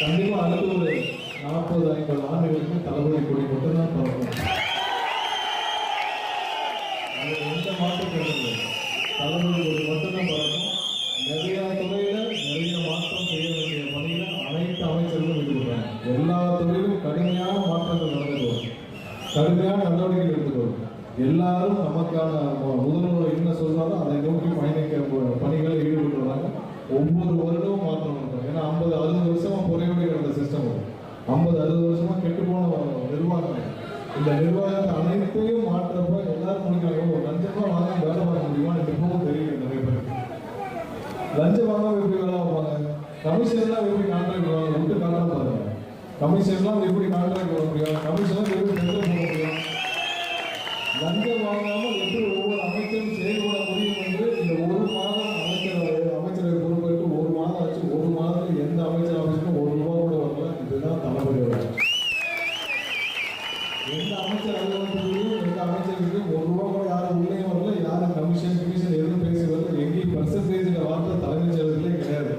கண்டிப்பாக அடுத்த ஒரு 40-50 ஆண்டுகளுக்கு தளபதி கொடி மட்டும்தான் பறக்கும். அது எந்த மாற்றமும் இல்லை. தளபதி கொடி மட்டும்தான் பறக்கும். நிறைய துறையில நிறைய மாற்றம் செய்ய வேண்டிய பணியில அனைத்து அமைச்சர்களும் ஈடுபடுறாங்க. எல்லா துறையிலும் கடுமையான மாற்றங்கள் நடந்து வரும், கடுமையான நடவடிக்கைகள் எடுத்து வரும். எல்லாரும் நமக்கான முதல்வர் என்ன சொல்றாலும் அதை நோக்கி பயணிக்க பணிகளை ஈடுபட்டு வராங்க. ஒவ்வொரு வருடமும் மாற்றம் இருக்கும். ஏன்னா 50-60 வருஷமா குறையோடு கிடந்த சிஸ்டம், 50-60 வருஷமா கெட்டு போன நிர்வாகம். இந்த நிர்வாகத்தை அனைத்தையும் மாற்றப்ப எல்லாரும் முடிக்கிறாங்க. ஒரு லஞ்சமா வாங்க வேலை பார்க்க முடியுமா இப்பவும் தெரியல. நிறைய பேருக்கு லஞ்சம் வாங்காம எப்படி வேலை பார்ப்பாங்க? கமிஷன்லாம் எப்படி கான்ட்ராக்ட் வாங்க விட்டு காரணம் பாருங்க. கமிஷன்லாம் எப்படி கான்ட்ராக்ட் வர முடியும்? கமிஷன்லாம் எப்படி டெண்டர் போட முடியும்? லஞ்சம் வாங்காமல் எப்படி ஒவ்வொரு அமைச்சரும் செயல்பட முடியும் என்று இந்த ஒரு மாதம் அமைச்சரை பொறுப்பேற்று ஒரு மாதம் ஆச்சு. ஒரு மாதத்தில் எந்த அமைச்சர் ஆஃபீஸுக்கும் ஒரு ரூபா கூட வரல. இதுதான் தளபதி. எந்த அமைச்சர் அலுவலகத்திலையும் எந்த அமைச்சருக்கும் ஒரு ரூபா கூட யாரும் உள்ளே வரல. யாரும் கமிஷன் எதுவும் பேசி வரல. எங்கேயும் பர்சன்டேஜ் வார்த்தை தலைமைச் செயலர்களே கிடையாது.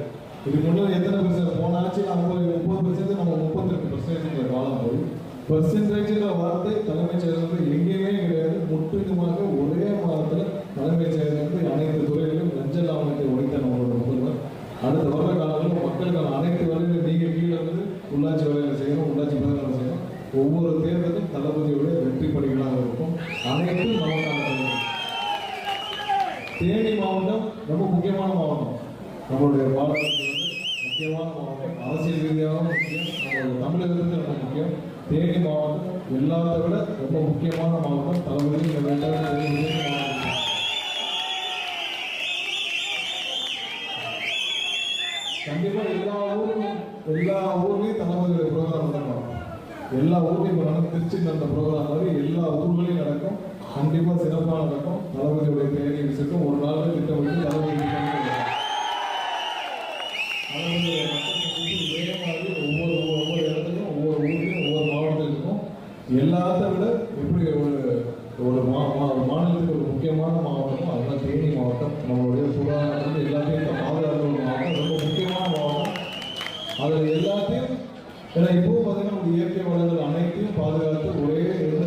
இதுக்கு முன்னாடி எத்தனை பர்சன்ட் போன ஆட்சி 30% நம்ம 32% காலம் போய் பர்சன்டேஜ் வார்த்தை தலைமைச் செயலர்கள் எங்கேயுமே கிடையாது. முற்றிலுமாக ஒரே மாதத்தில் தலைமைச் செயலர்கள் அனைத்து துறைகளிலும் லஞ்ச லாபத்தை ஒழித்த நம்மளோட முதல்வர். அடுத்த வர காலங்களில் மக்களுக்கான அனைத்து வேலைகளும் நீங்கள் கீழே இருந்து உள்ளாட்சி வேலைகளை செய்யணும், உள்ளாட்சி வேலைகளை செய்யணும். ஒவ்வொரு தேர்தலும் தளபதியோட வெற்றி படிகளாக இருக்கும். அனைத்தும் நமக்கான தேனி மாவட்டம் ரொம்ப முக்கியமான மாவட்டம். நம்மளுடைய பாடத்திற்கு முக்கியமான மாவட்டம், அரசியல் ரீதியாகவும் முக்கியம், நம்மளுடைய தமிழகத்துக்கு ரொம்ப முக்கியம். தேனி மாவட்டம் எல்லாத்தை விட ரொம்ப முக்கியமான மாவட்டம். தளபதி கண்டிப்பா எல்லா ஊர்லயும் தளபதியுடைய ப்ரோக்ராம் நடக்கும். எல்லா ஊர்லையும் இப்போ நடக்கும். திருச்சி நடந்த ப்ரோக்ராம் மாதிரி எல்லா ஊர்களையும் நடக்கும். கண்டிப்பா சிறப்பாக நடக்கும். தளபதியுடைய தேனி விசிட்டும் ஒரு நாள் திட்டமிட்டு தளபதி ஒவ்வொரு இடத்துலையும் ஒவ்வொரு ஊர்லையும் ஒவ்வொரு மாவட்டத்திற்கும் எல்லாத்த விட எப்படி ஒரு மாநிலத்துக்கு ஒரு முக்கியமான மாவட்டம் அதுதான் தேனி மாவட்டம். நம்மளுடைய சுகாதாரத்தில் எல்லாத்தையும் பாதுகாக்கிற ஒரு மாவட்டம், ரொம்ப முக்கியமான மாவட்டம். அதில் எல்லாத்தையும் ஏன்னா இப்போவும் பார்த்தீங்கன்னா நம்ம இயற்கை வளங்கள் அனைத்தையும் பாதுகாத்து ஒரே எந்த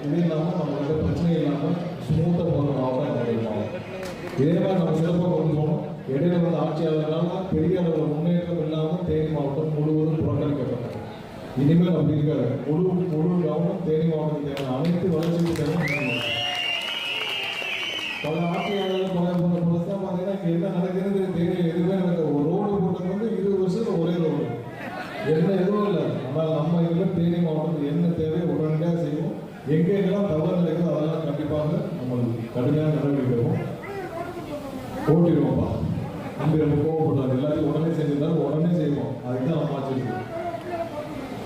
இது இல்லாமல் நம்மளுக்கு பிரச்சனை இல்லாமல் ஸ்மூத்தாக போகிற மாவட்டம் நம்மளுடைய மாவட்டம். இதே மாதிரி நம்ம சிறப்பாக கொண்டு போகணும். இடையில வந்த ஆட்சியாளர்களால் பெரிய அளவில் முன்னேற்றம் இல்லாமல் தேனி மாவட்டம் முழுவதும் புறக்கணிக்கப்பட்டது. இனிமேல் அப்படி இருக்காது. முழு கவனம் தேனி மாவட்டத்தில் தேவை. அனைத்து வளர்ச்சிக்கு தேவை. பல ஆட்சியாளர்கள் பல புதுசாக பார்த்தீங்கன்னா இங்கே என்ன நடக்கிறது தேனி எதுவுமே நடக்க ஒரு ரோடு போட்டது வந்து 20 வருஷத்துல ஒரே ரோடு என்ன எதுவும் இல்லை. ஆனால் நம்ம இதில் தேனி மாவட்டத்தில் என்ன தேவை உடனடியாக செய்வோம். எங்கெங்கெல்லாம் தவறு நடக்குதோ அதெல்லாம் கண்டிப்பாக நம்ம கடுமையான நடவடிக்கை எடுப்போம். ஓட்டிடுவோம்ப்பா. நம்பி ரொம்ப கோவப்பட்டாங்க. எல்லாத்தையும் உடனே செஞ்சிருந்தாலும் உடனே செய்வோம். அதுக்கு தான் நம்ம ஆச்சரியம்.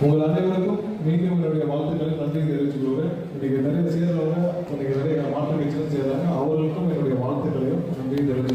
உங்கள் அனைவருக்கும் மீண்டும் என்னுடைய வாழ்த்துக்களை நன்றி தெரிவித்துக் கொள்கிறேன். இன்னைக்கு நிறைய சேர்ந்தவங்க இன்னைக்கு நிறைய மாற்று கட்சியும் சேர்ந்தாங்க. அவர்களுக்கும் என்னுடைய வாழ்த்துக்களையும் நன்றி தெரிவித்துக்